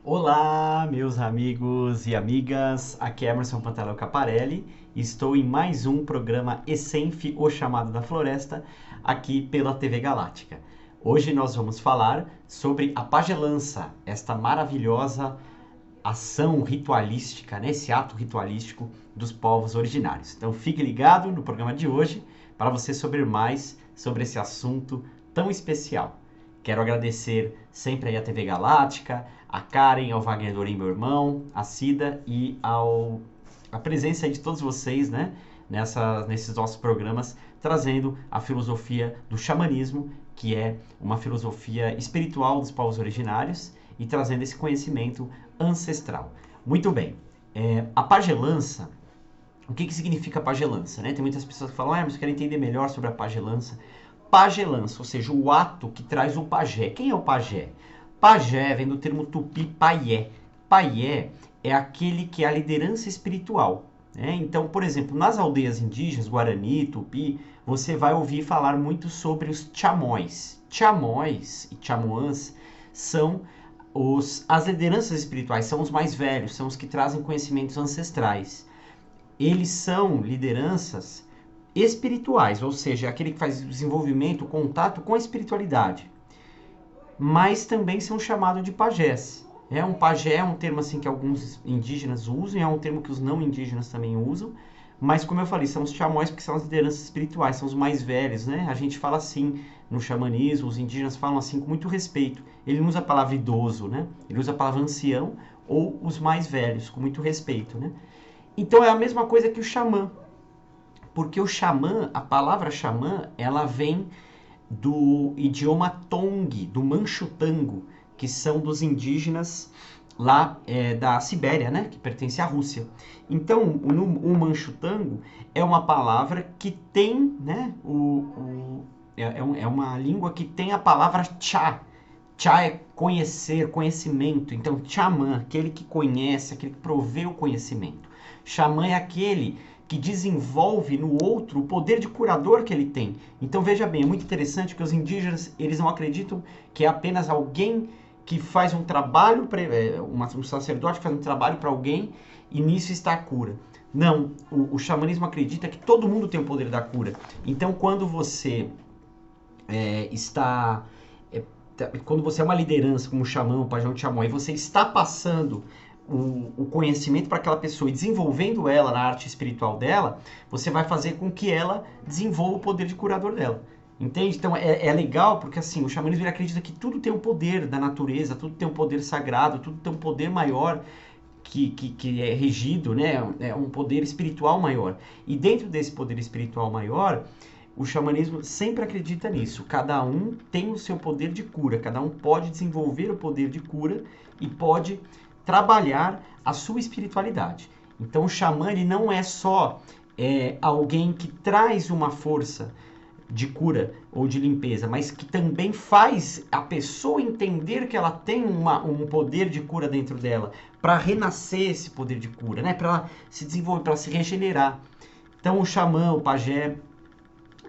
Olá, meus amigos e amigas, aqui é Emerson Pantaleo Caparelli, estou em mais um programa Essenf, o Chamado da Floresta, aqui pela TV Galáctica. Hoje nós vamos falar sobre a pagelança, esta maravilhosa ação ritualística, né? Esse ato ritualístico dos povos originários. Então fique ligado no programa de hoje para você saber mais sobre esse assunto tão especial. Quero agradecer sempre aí a TV Galáctica, a Karen, ao Wagner Dorim, meu irmão, a Cida e a presença aí de todos vocês, né? Nesses nossos programas, trazendo a filosofia do xamanismo, que é uma filosofia espiritual dos povos originários, e trazendo esse conhecimento ancestral. Muito bem, a pagelança, o que significa pagelança? Né? Tem muitas pessoas que falam, mas eu quero entender melhor sobre a pagelança. Pagelança, ou seja, o ato que traz o pajé. Quem é o pajé? Pajé vem do termo tupi paié. Paié é aquele que é a liderança espiritual. Né? Então, por exemplo, nas aldeias indígenas, Guarani, Tupi, você vai ouvir falar muito sobre os chamóis. Chamóis e chamoãs são as lideranças espirituais, são os mais velhos, são os que trazem conhecimentos ancestrais. Eles são lideranças espirituais, ou seja, aquele que faz o desenvolvimento, o contato com a espiritualidade. Mas também são chamados de pajés. Um pajé é um termo assim que alguns indígenas usam, é um termo que os não indígenas também usam, mas como eu falei, são os chamóis porque são as lideranças espirituais, são os mais velhos, né? A gente fala assim no xamanismo, os indígenas falam assim com muito respeito. Ele não usa a palavra idoso, né? Ele usa a palavra ancião ou os mais velhos, com muito respeito, né? Então é a mesma coisa que o xamã, porque o xamã, a palavra xamã, ela vem do idioma Tong, do Manchutango, que são dos indígenas lá da Sibéria, né, que pertence à Rússia. Então, o Manchutango é uma palavra que tem, né, é uma língua que tem a palavra chá. Chá é conhecer, conhecimento. Então, xamã, aquele que conhece, aquele que provê o conhecimento. Xamã é aquele que desenvolve no outro o poder de curador que ele tem. Então, veja bem, é muito interessante que os indígenas, eles não acreditam que é apenas alguém que faz um trabalho, um sacerdote que faz um trabalho para alguém e nisso está a cura. Não, o xamanismo acredita que todo mundo tem o poder da cura. Então, quando você quando você é uma liderança, como o xamã, o pajão de xamã, e você está passando o conhecimento para aquela pessoa e desenvolvendo ela na arte espiritual dela, você vai fazer com que ela desenvolva o poder de curador dela. Entende? Então é legal porque assim, o xamanismo ele acredita que tudo tem um poder da natureza, tudo tem um poder sagrado, tudo tem um poder maior que é regido, né? É um poder espiritual maior. E dentro desse poder espiritual maior, o xamanismo sempre acredita nisso. Cada um tem o seu poder de cura, cada um pode desenvolver o poder de cura e pode trabalhar a sua espiritualidade. Então o xamã ele não é só alguém que traz uma força de cura ou de limpeza, mas que também faz a pessoa entender que ela tem um poder de cura dentro dela, para renascer esse poder de cura, né? Para ela se desenvolver, para se regenerar. Então o xamã, o pajé,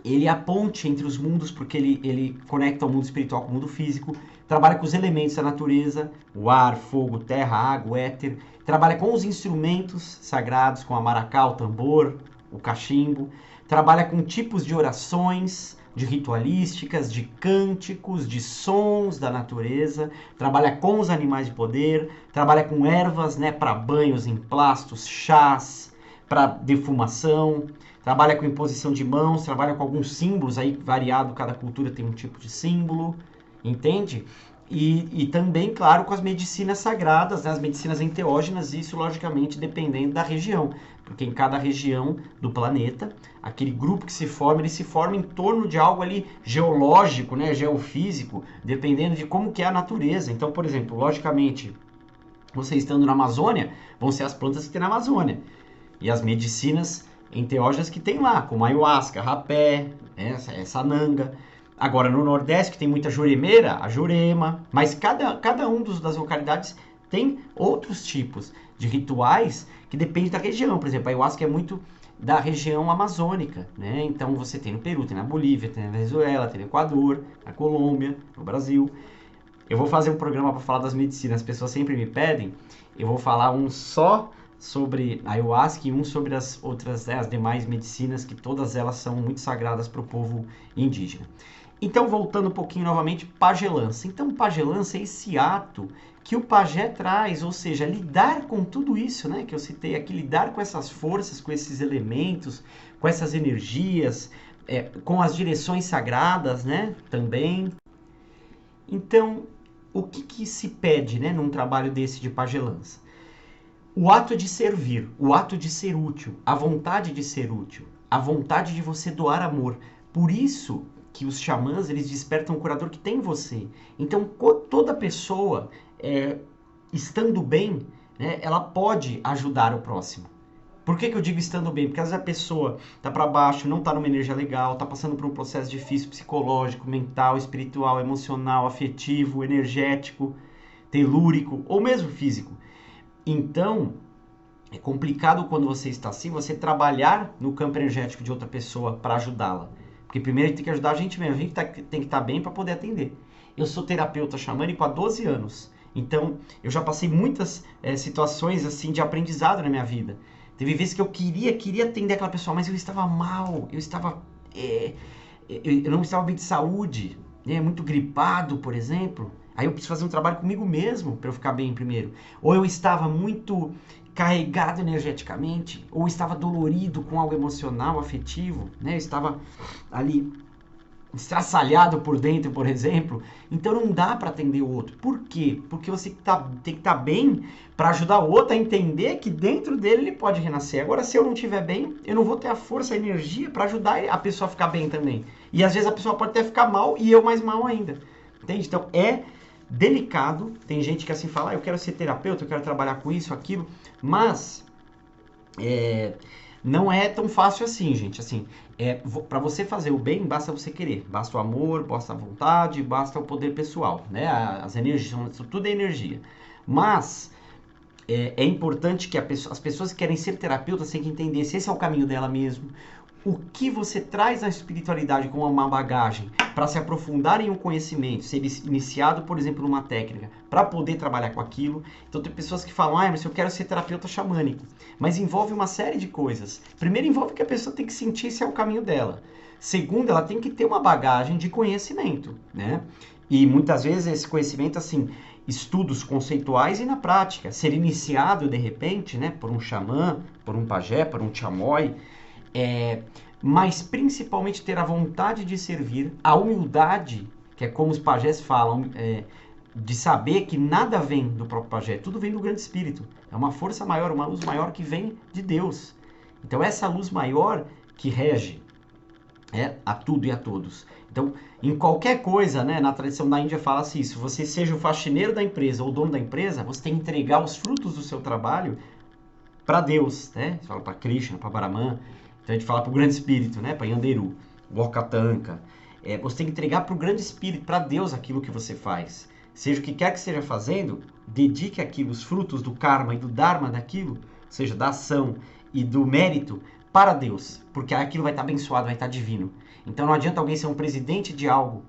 ele é a ponte entre os mundos, porque ele conecta o mundo espiritual com o mundo físico, trabalha com os elementos da natureza, o ar, fogo, terra, água, éter, trabalha com os instrumentos sagrados, com a maracá, o tambor, o cachimbo, trabalha com tipos de orações, de ritualísticas, de cânticos, de sons da natureza, trabalha com os animais de poder, trabalha com ervas, né, para banhos em plastos, chás, para defumação, trabalha com imposição de mãos, trabalha com alguns símbolos, aí variado, cada cultura tem um tipo de símbolo, entende? E também, claro, com as medicinas sagradas, né, as medicinas enteógenas, isso logicamente dependendo da região, porque em cada região do planeta, aquele grupo que se forma, ele se forma em torno de algo ali geológico, né, geofísico, dependendo de como que é a natureza. Então, por exemplo, logicamente, você estando na Amazônia, vão ser as plantas que tem na Amazônia, e as medicinas enteógenas que tem lá, como ayahuasca, rapé, sananga. Agora, no Nordeste, que tem muita juremeira, a jurema. Mas cada um das localidades tem outros tipos de rituais que depende da região. Por exemplo, a ayahuasca é muito da região amazônica, né? Então, você tem no Peru, tem na Bolívia, tem na Venezuela, tem no Equador, na Colômbia, no Brasil. Eu vou fazer um programa para falar das medicinas, as pessoas sempre me pedem, eu vou falar um só sobre a ayahuasca e um sobre as outras, as demais medicinas, que todas elas são muito sagradas para o povo indígena. Então, voltando um pouquinho novamente, pagelança. Então, pagelança é esse ato que o pajé traz, ou seja, lidar com tudo isso, né, que eu citei aqui, lidar com essas forças, com esses elementos, com essas energias, com as direções sagradas, né, também. Então, o que se pede, né, num trabalho desse de pagelança? O ato de servir, o ato de ser útil, a vontade de ser útil, a vontade de você doar amor. Por isso que os xamãs, eles despertam o curador que tem em você. Então, toda pessoa, estando bem, né, ela pode ajudar o próximo. Por que eu digo estando bem? Porque às vezes a pessoa está para baixo, não está numa energia legal, está passando por um processo difícil psicológico, mental, espiritual, emocional, afetivo, energético, telúrico ou mesmo físico. Então, é complicado quando você está assim, você trabalhar no campo energético de outra pessoa para ajudá-la. Porque primeiro a gente tem que ajudar a gente mesmo, a gente tem que estar bem para poder atender. Eu sou terapeuta xamânico há 12 anos, então eu já passei muitas situações assim de aprendizado na minha vida. Teve vezes que eu queria atender aquela pessoa, mas eu estava mal, eu não estava bem de saúde, né, muito gripado, por exemplo. Aí eu preciso fazer um trabalho comigo mesmo para eu ficar bem primeiro. Ou eu estava muito carregado energeticamente, ou estava dolorido com algo emocional, afetivo, né? Eu estava ali estraçalhado por dentro, por exemplo. Então não dá para atender o outro. Por quê? Porque você tem que estar bem para ajudar o outro a entender que dentro dele ele pode renascer. Agora, se eu não estiver bem, eu não vou ter a força, a energia para ajudar a pessoa a ficar bem também. E às vezes a pessoa pode até ficar mal e eu mais mal ainda. Entende? Então é delicado. Tem gente que assim fala, eu quero ser terapeuta, eu quero trabalhar com isso, aquilo, mas não é tão fácil assim, gente. Assim, para você fazer o bem, basta você querer, basta o amor, basta a vontade, basta o poder pessoal, né? As energias, tudo é energia. Mas é importante que as pessoas que querem ser terapeutas têm que entender se esse é o caminho dela mesmo. O que você traz na espiritualidade como uma bagagem para se aprofundar em um conhecimento, ser iniciado, por exemplo, numa técnica, para poder trabalhar com aquilo. Então tem pessoas que falam, mas eu quero ser terapeuta xamânico. Mas envolve uma série de coisas. Primeiro, envolve que a pessoa tem que sentir se é o caminho dela. Segundo, ela tem que ter uma bagagem de conhecimento, né? E muitas vezes esse conhecimento, assim, estudos conceituais e na prática. Ser iniciado, de repente, né, por um xamã, por um pajé, por um chamói, mas principalmente ter a vontade de servir, a humildade, que é como os pajés falam, de saber que nada vem do próprio pajé, tudo vem do grande espírito. É uma força maior, uma luz maior que vem de Deus. Então essa luz maior que rege a tudo e a todos. Então, em qualquer coisa, né, na tradição da Índia fala-se isso, você seja o faxineiro da empresa ou o dono da empresa, você tem que entregar os frutos do seu trabalho para Deus, né? Você fala para Krishna, para Brahman. Então a gente fala para o grande espírito, né? Para Yanderu, Wokatanka. Você tem que entregar para o grande espírito, para Deus, aquilo que você faz. Seja o que quer que esteja fazendo, dedique aquilo, os frutos do karma e do dharma daquilo, ou seja, da ação e do mérito, para Deus. Porque aquilo vai estar abençoado, vai estar divino. Então não adianta alguém ser um presidente de algo,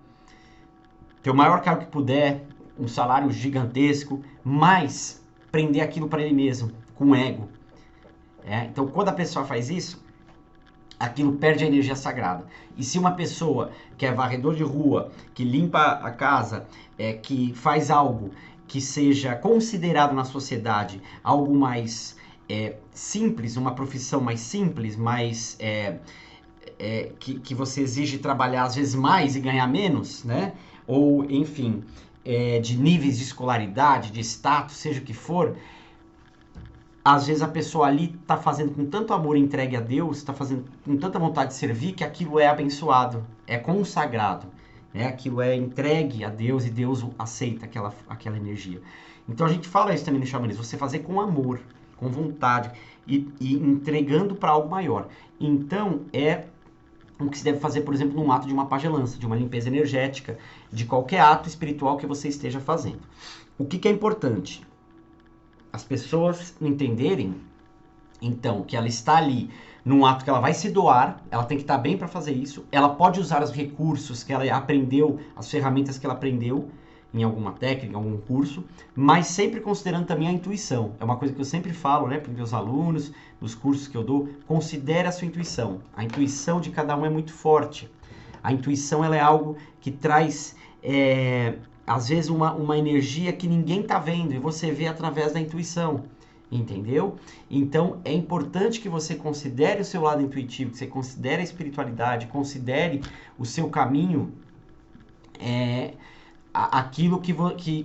ter o maior cargo que puder, um salário gigantesco, mas prender aquilo para ele mesmo, com ego. Então quando a pessoa faz isso, aquilo perde a energia sagrada. E se uma pessoa que é varredor de rua, que limpa a casa, que faz algo que seja considerado na sociedade algo mais simples, uma profissão mais simples, mais que você exige trabalhar às vezes mais e ganhar menos, né? Ou, enfim, de níveis de escolaridade, de status, seja o que for, às vezes a pessoa ali está fazendo com tanto amor entregue a Deus, está fazendo com tanta vontade de servir, que aquilo é abençoado, é consagrado, né? Aquilo é entregue a Deus e Deus aceita aquela energia. Então a gente fala isso também no xamanismo, você fazer com amor, com vontade e entregando para algo maior. Então é o que se deve fazer, por exemplo, num ato de uma pagelança, de uma limpeza energética, de qualquer ato espiritual que você esteja fazendo. O que é importante? As pessoas entenderem, então, que ela está ali num ato que ela vai se doar, ela tem que estar bem para fazer isso, ela pode usar os recursos que ela aprendeu, as ferramentas que ela aprendeu, em alguma técnica, em algum curso, mas sempre considerando também a intuição. É uma coisa que eu sempre falo, né, para os meus alunos, nos cursos que eu dou, considere a sua intuição. A intuição de cada um é muito forte. A intuição, ela é algo que traz, às vezes, uma energia que ninguém está vendo, e você vê através da intuição. Entendeu? Então, é importante que você considere o seu lado intuitivo, que você considere a espiritualidade, considere o seu caminho, aquilo que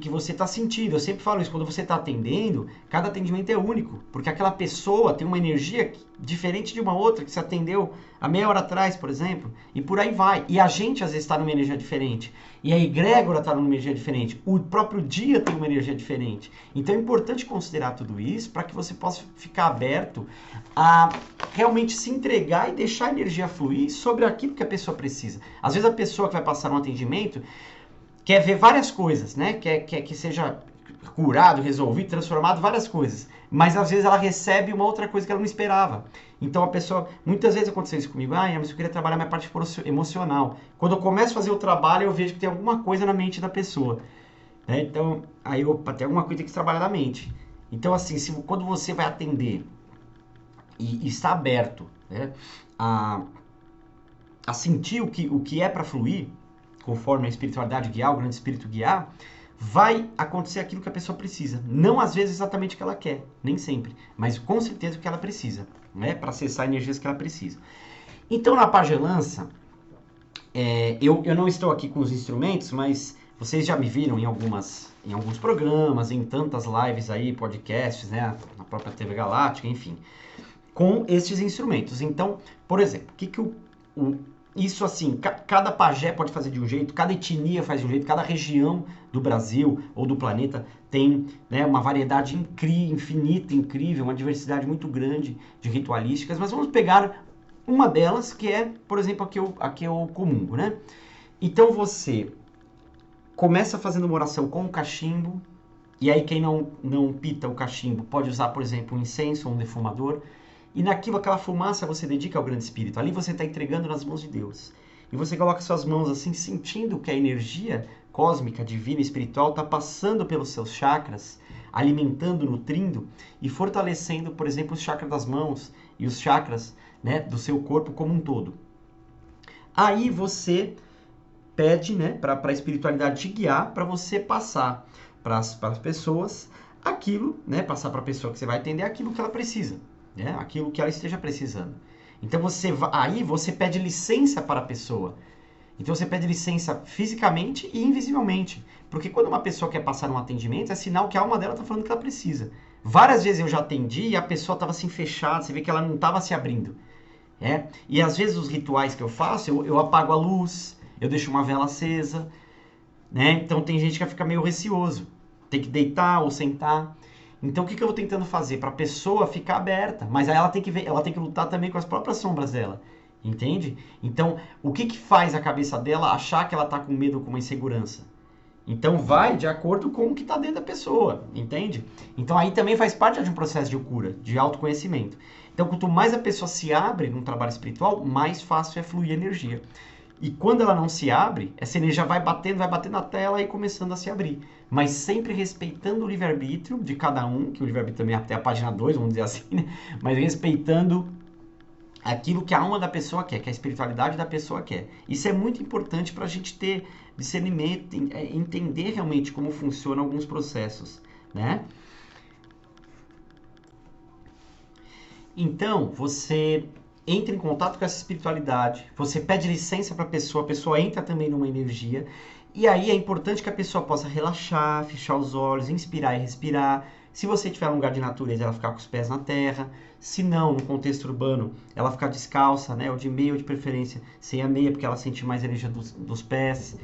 você está sentindo. Eu sempre falo isso, quando você está atendendo, cada atendimento é único, porque aquela pessoa tem uma energia diferente de uma outra, que você atendeu há meia hora atrás, por exemplo, e por aí vai. E a gente, às vezes, está numa energia diferente, e a egrégora está numa energia diferente, o próprio dia tem uma energia diferente. Então é importante considerar tudo isso para que você possa ficar aberto a realmente se entregar e deixar a energia fluir sobre aquilo que a pessoa precisa. Às vezes a pessoa que vai passar um atendimento quer ver várias coisas, né? Quer que seja curado, resolvido, transformado, várias coisas. Mas às vezes ela recebe uma outra coisa que ela não esperava. Então a pessoa, muitas vezes aconteceu isso comigo, mas eu queria trabalhar minha parte emocional. Quando eu começo a fazer o trabalho, eu vejo que tem alguma coisa na mente da pessoa. Né? Então, aí tem alguma coisa que tem que trabalhar na mente. Então assim, quando você vai atender e está aberto, né, a sentir o que é para fluir, conforme a espiritualidade guiar, o grande espírito guiar, vai acontecer aquilo que a pessoa precisa. Não às vezes exatamente o que ela quer, nem sempre, mas com certeza o que ela precisa, né? Para acessar energias que ela precisa. Então na pagelança, eu não estou aqui com os instrumentos, mas vocês já me viram em alguns programas, em tantas lives aí, podcasts, né? Na própria TV Galáctica, enfim, com estes instrumentos. Então, por exemplo, isso assim, cada pajé pode fazer de um jeito, cada etnia faz de um jeito, cada região do Brasil ou do planeta tem, né, uma variedade infinita, incrível, uma diversidade muito grande de ritualísticas, mas vamos pegar uma delas que é, por exemplo, a que eu comungo, né? Então você começa fazendo uma oração com o cachimbo, e aí quem não pita o cachimbo pode usar, por exemplo, um incenso ou um defumador, e naquilo, aquela fumaça você dedica ao grande espírito. Ali você está entregando nas mãos de Deus. E você coloca suas mãos assim, sentindo que a energia cósmica, divina, espiritual está passando pelos seus chakras, alimentando, nutrindo e fortalecendo, por exemplo, os chakras das mãos e os chakras, né, do seu corpo como um todo. Aí você pede, né, para a espiritualidade te guiar, para você passar para as pessoas aquilo, né, passar para a pessoa que você vai atender aquilo que ela precisa. Né? Aquilo que ela esteja precisando. Então aí você pede licença para a pessoa. Então você pede licença fisicamente e invisivelmente. Porque quando uma pessoa quer passar um atendimento, é sinal que a alma dela está falando que ela precisa. Várias vezes eu já atendi e a pessoa estava assim fechada, você vê que ela não estava se abrindo. E às vezes os rituais que eu faço, eu apago a luz, eu deixo uma vela acesa. Né? Então tem gente que fica meio receoso. Tem que deitar ou sentar. Então, o que eu vou tentando fazer? Para a pessoa ficar aberta. Mas aí ela tem que lutar também com as próprias sombras dela. Entende? Então, o que faz a cabeça dela achar que ela está com medo ou com uma insegurança? Então, vai de acordo com o que está dentro da pessoa. Entende? Então, aí também faz parte de um processo de cura, de autoconhecimento. Então, quanto mais a pessoa se abre num trabalho espiritual, mais fácil é fluir a energia. E quando ela não se abre, essa energia vai batendo até ela ir começando a se abrir. Mas sempre respeitando o livre-arbítrio de cada um, que o livre-arbítrio também é até a página 2, vamos dizer assim, né? Mas respeitando aquilo que a alma da pessoa quer, que a espiritualidade da pessoa quer. Isso é muito importante para a gente ter discernimento, entender realmente como funcionam alguns processos, né? Então, você entra em contato com essa espiritualidade, você pede licença para a pessoa entra também numa energia, e aí é importante que a pessoa possa relaxar, fechar os olhos, inspirar e respirar. Se você tiver um lugar de natureza, ela ficar com os pés na terra. Se não, no contexto urbano, ela ficar descalça, né, ou de meia ou de preferência, sem a meia, porque ela sente mais energia dos pés.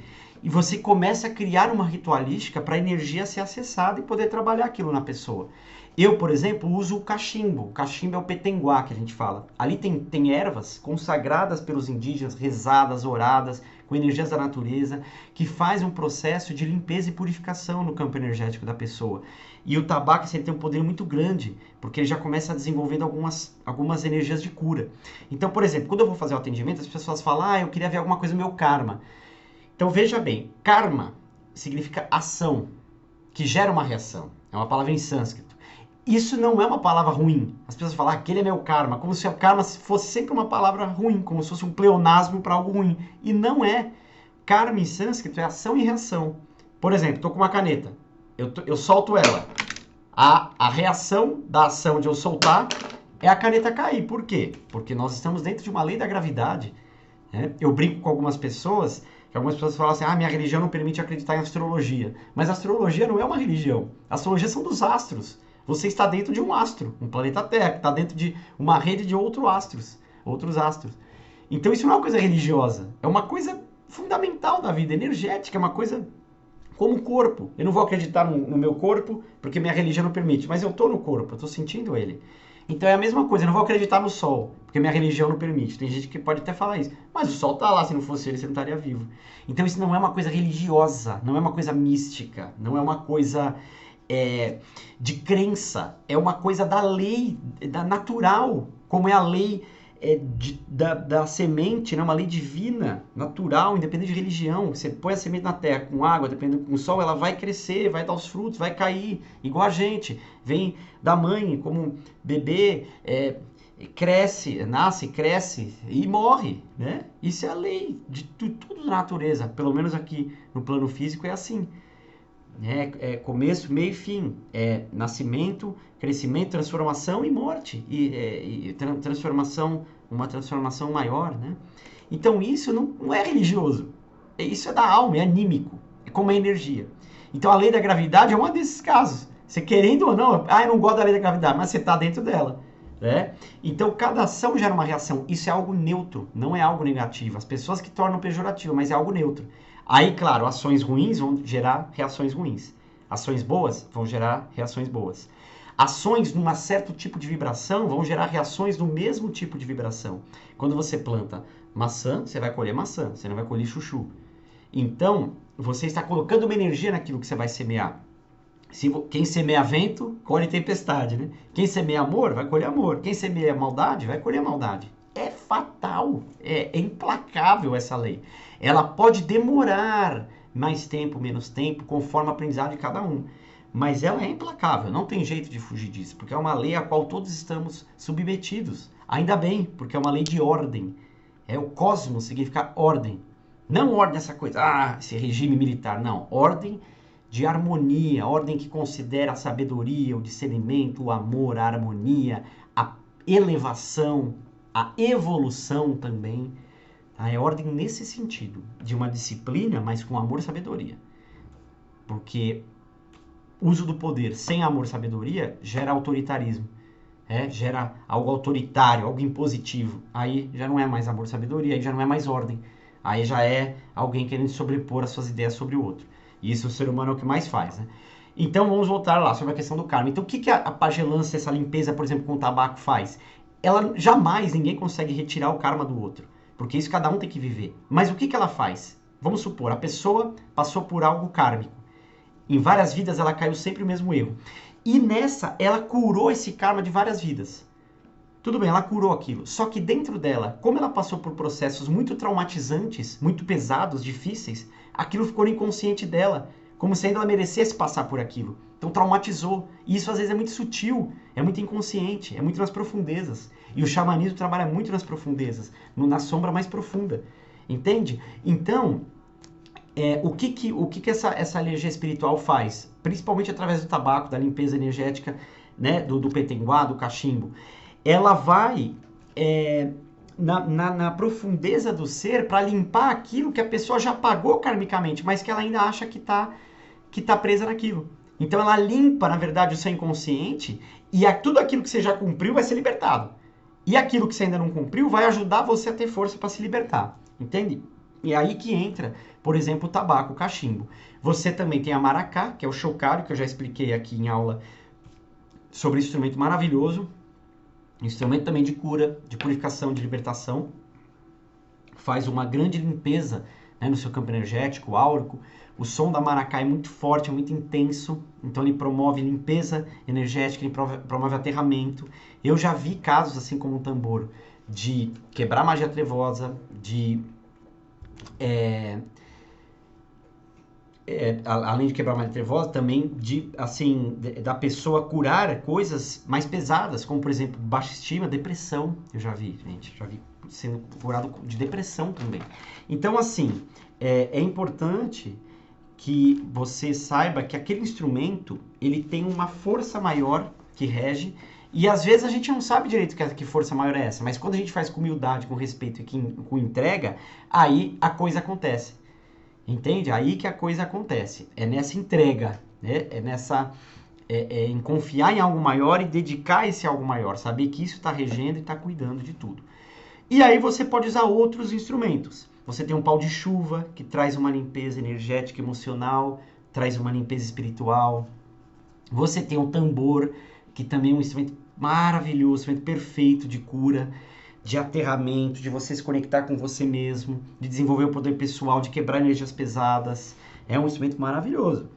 E você começa a criar uma ritualística para a energia ser acessada e poder trabalhar aquilo na pessoa. Eu, por exemplo, uso o cachimbo. O cachimbo é o petenguá que a gente fala. Ali tem ervas consagradas pelos indígenas, rezadas, oradas, com energias da natureza, que faz um processo de limpeza e purificação no campo energético da pessoa. E o tabaco ele tem um poder muito grande, porque ele já começa desenvolvendo algumas energias de cura. Então, por exemplo, quando eu vou fazer o atendimento, as pessoas falam, eu queria ver alguma coisa no meu karma. Então, veja bem, karma significa ação, que gera uma reação. É uma palavra em sânscrito. Isso não é uma palavra ruim. As pessoas falam, aquele é meu karma, como se o karma fosse sempre uma palavra ruim, como se fosse um pleonasmo para algo ruim. E não é. Karma em sânscrito é ação e reação. Por exemplo, estou com uma caneta, eu solto ela. A reação da ação de eu soltar é a caneta cair. Por quê? Porque nós estamos dentro de uma lei da gravidade. Né? Eu brinco com algumas pessoas, que algumas pessoas falam assim, minha religião não permite acreditar em astrologia. Mas a astrologia não é uma religião. A astrologia são dos astros. Você está dentro de um astro, um planeta Terra, que está dentro de uma rede de outros astros. Então isso não é uma coisa religiosa, é uma coisa fundamental da vida, energética, é uma coisa como o corpo. Eu não vou acreditar no meu corpo, porque minha religião não permite, mas eu estou no corpo, eu estou sentindo ele. Então é a mesma coisa, eu não vou acreditar no sol, porque minha religião não permite. Tem gente que pode até falar isso, mas o sol está lá, se não fosse ele, você não estaria vivo. Então isso não é uma coisa religiosa, não é uma coisa mística, não é uma coisa de crença, é uma coisa da lei, da natural, como é a lei da semente, né? Uma lei divina, natural, independente de religião. Você põe a semente na terra com água, dependendo com o sol, ela vai crescer, vai dar os frutos, vai cair, igual a gente. Vem da mãe como bebê, cresce, nasce, cresce e morre, né? Isso é a lei de tudo da natureza, pelo menos aqui no plano físico é assim. Começo, meio e fim, nascimento, crescimento, transformação e morte, uma transformação maior, né? Então isso não é religioso, isso é da alma, é anímico, é como a energia. Então a lei da gravidade é um desses casos, você querendo ou não, eu não gosto da lei da gravidade, mas você está dentro dela, né? Então cada ação gera uma reação, isso é algo neutro, não é algo negativo, as pessoas que tornam pejorativo, mas é algo neutro. Aí, claro, ações ruins vão gerar reações ruins. Ações boas vão gerar reações boas. Ações num certo tipo de vibração vão gerar reações no mesmo tipo de vibração. Quando você planta maçã, você vai colher maçã, você não vai colher chuchu. Então, você está colocando uma energia naquilo que você vai semear. Quem semeia vento, colhe tempestade, né? Quem semeia amor, vai colher amor. Quem semeia maldade, vai colher maldade. É fatal, é implacável essa lei. Ela pode demorar mais tempo, menos tempo, conforme o aprendizado de cada um. Mas ela é implacável, não tem jeito de fugir disso, porque é uma lei a qual todos estamos submetidos. Ainda bem, porque é uma lei de ordem. O cosmos significa ordem. Não ordem essa coisa, esse regime militar, não. Ordem de harmonia, ordem que considera a sabedoria, o discernimento, o amor, a harmonia, a elevação, a evolução também. É ordem nesse sentido, de uma disciplina, mas com amor e sabedoria. Porque uso do poder sem amor e sabedoria gera autoritarismo, gera algo autoritário, algo impositivo. Aí já não é mais amor e sabedoria, aí já não é mais ordem. Aí já é alguém querendo sobrepor as suas ideias sobre o outro. E isso o ser humano é o que mais faz, né? Então vamos voltar lá sobre a questão do karma. Então o que a pagelância, essa limpeza, por exemplo, com o tabaco faz? Ela jamais, ninguém consegue retirar o karma do outro. Porque isso cada um tem que viver. Mas o que ela faz? Vamos supor, a pessoa passou por algo kármico. Em várias vidas ela caiu sempre o mesmo erro. E nessa, ela curou esse karma de várias vidas. Tudo bem, ela curou aquilo. Só que dentro dela, como ela passou por processos muito traumatizantes, muito pesados, difíceis, aquilo ficou no inconsciente dela. Como se ainda ela merecesse passar por aquilo. Então traumatizou. E isso às vezes é muito sutil, é muito inconsciente, é muito nas profundezas. E o xamanismo trabalha muito nas profundezas, na sombra mais profunda. Entende? Então, o que essa energia espiritual faz? Principalmente através do tabaco, da limpeza energética, né, do petenguá, do cachimbo. Ela vai na profundeza do ser para limpar aquilo que a pessoa já pagou karmicamente, mas que ela ainda acha que tá presa naquilo. Então ela limpa, na verdade, o seu inconsciente e tudo aquilo que você já cumpriu vai ser libertado. E aquilo que você ainda não cumpriu vai ajudar você a ter força para se libertar. Entende? E aí que entra, por exemplo, o tabaco, o cachimbo. Você também tem a maracá, que é o chocalho, que eu já expliquei aqui em aula sobre esse instrumento maravilhoso. Instrumento também de cura, de purificação, de libertação. Faz uma grande limpeza, né, no seu campo energético, áurico. O som da maracá é muito forte, é muito intenso, então ele promove limpeza energética, ele promove aterramento. Eu já vi casos, assim como um tambor, de quebrar magia trevosa, de além de quebrar a malha nervosa, também da pessoa curar coisas mais pesadas, como por exemplo, baixa estima, depressão. Eu já vi, gente, sendo curado de depressão também. Então, assim, é importante que você saiba que aquele instrumento, ele tem uma força maior que rege, e às vezes a gente não sabe direito que força maior é essa, mas quando a gente faz com humildade, com respeito e com entrega, aí a coisa acontece. Entende? Aí que a coisa acontece. É nessa entrega, né? Em confiar em algo maior e dedicar esse algo maior. Saber que isso está regendo e está cuidando de tudo. E aí você pode usar outros instrumentos. Você tem um pau de chuva, que traz uma limpeza energética, emocional, traz uma limpeza espiritual. Você tem um tambor, que também é um instrumento maravilhoso, um instrumento perfeito de cura, de aterramento, de você se conectar com você mesmo, de desenvolver o poder pessoal, de quebrar energias pesadas. É um instrumento maravilhoso.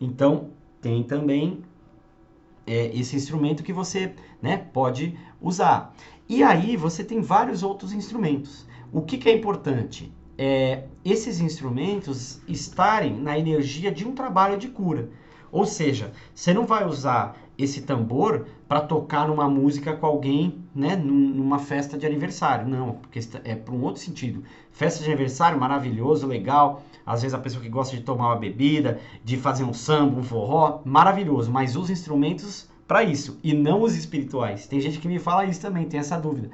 Então, tem também esse instrumento que você, né, pode usar. E aí, você tem vários outros instrumentos. O que é importante? Esses instrumentos estarem na energia de um trabalho de cura. Ou seja, você não vai usar esse tambor para tocar numa música com alguém, né, numa festa de aniversário. Não, porque é para um outro sentido. Festa de aniversário, maravilhoso, legal. Às vezes a pessoa que gosta de tomar uma bebida, de fazer um samba, um forró, maravilhoso. Mas usa instrumentos para isso, e não os espirituais. Tem gente que me fala isso também, tem essa dúvida.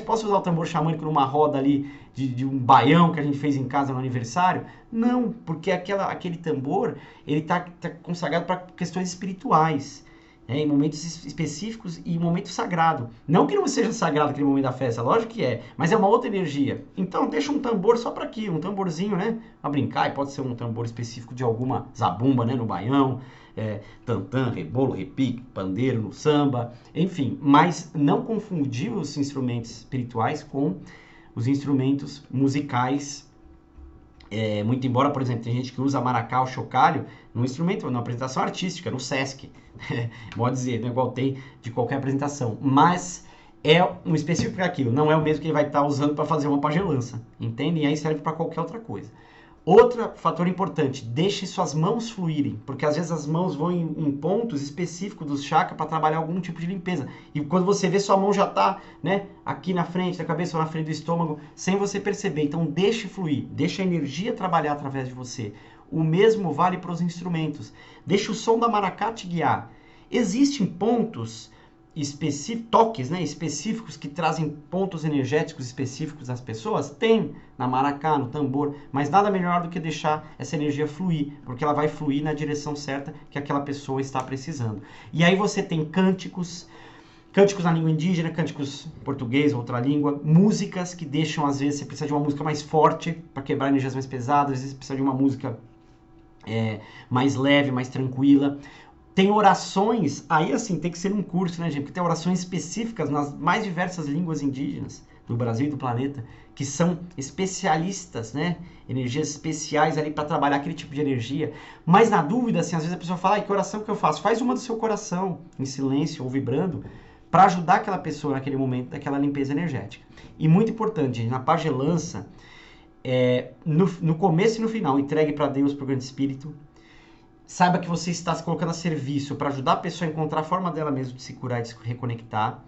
Posso usar o tambor xamânico numa roda ali de um baião que a gente fez em casa no aniversário? Não, porque aquele tambor, ele tá consagrado para questões espirituais. Em momentos específicos e em momento sagrado. Não que não seja sagrado aquele momento da festa, lógico que é, mas é uma outra energia. Então deixa um tambor só para aqui, um tamborzinho, né? Pra brincar, e pode ser um tambor específico de alguma zabumba, né? No baião, tantã, rebolo, repique, pandeiro, no samba, enfim. Mas não confundir os instrumentos espirituais com os instrumentos musicais. Muito embora, por exemplo, tem gente que usa maracá ou chocalho num instrumento, numa apresentação artística, no Sesc. Pode dizer, não é igual tem de qualquer apresentação. Mas é um específico para aquilo, não é o mesmo que ele vai estar usando para fazer uma pagelança. Entende? E aí serve para qualquer outra coisa. Outro fator importante, deixe suas mãos fluírem, porque às vezes as mãos vão em pontos específicos dos chakras para trabalhar algum tipo de limpeza. E quando você vê, sua mão já está, né, aqui na frente da cabeça ou na frente do estômago, sem você perceber. Então deixe fluir, deixe a energia trabalhar através de você. O mesmo vale para os instrumentos. Deixe o som da maracá te guiar. Existem pontos específicos, toques, né, específicos que trazem pontos energéticos específicos às pessoas? Tem na maracá, no tambor, mas nada melhor do que deixar essa energia fluir, porque ela vai fluir na direção certa que aquela pessoa está precisando. E aí você tem cânticos na língua indígena, cânticos em português, outra língua, músicas que deixam, às vezes, você precisa de uma música mais forte para quebrar energias mais pesadas, às vezes você precisa de uma música mais leve, mais tranquila. Tem orações, aí assim, tem que ser um curso, né, gente? Porque tem orações específicas nas mais diversas línguas indígenas do Brasil e do planeta, que são especialistas, né? Energias especiais ali para trabalhar aquele tipo de energia. Mas na dúvida, assim, às vezes a pessoa fala, que oração que eu faço? Faz uma do seu coração, em silêncio ou vibrando, para ajudar aquela pessoa naquele momento daquela limpeza energética. E muito importante, gente, na pagelança, no começo e no final, entregue para Deus, para o Grande Espírito. Saiba que você está se colocando a serviço para ajudar a pessoa a encontrar a forma dela mesma de se curar e de se reconectar.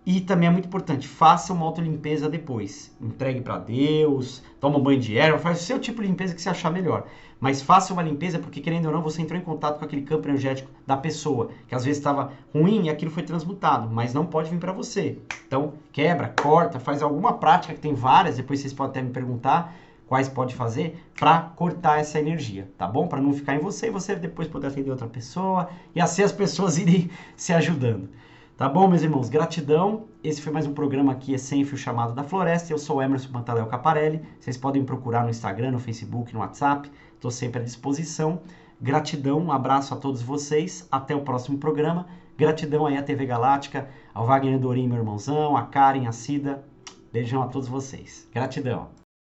E também é muito importante, faça uma autolimpeza depois. Entregue para Deus, toma um banho de erva, faz o seu tipo de limpeza que você achar melhor. Mas faça uma limpeza porque, querendo ou não, você entrou em contato com aquele campo energético da pessoa, que às vezes estava ruim e aquilo foi transmutado, mas não pode vir para você. Então, quebra, corta, faz alguma prática, que tem várias, depois vocês podem até me perguntar quais pode fazer para cortar essa energia, tá bom? Para não ficar em você e você depois poder atender outra pessoa e assim as pessoas irem se ajudando. Tá bom, meus irmãos? Gratidão. Esse foi mais um programa aqui, Essenf, o Chamado da Floresta. Eu sou o Emerson Pantaleo Caparelli. Vocês podem me procurar no Instagram, no Facebook, no WhatsApp. Estou sempre à disposição. Gratidão, um abraço a todos vocês. Até o próximo programa. Gratidão aí à TV Galáctica, ao Wagner Dorim, meu irmãozão, a Karen, a Cida. Beijão a todos vocês. Gratidão.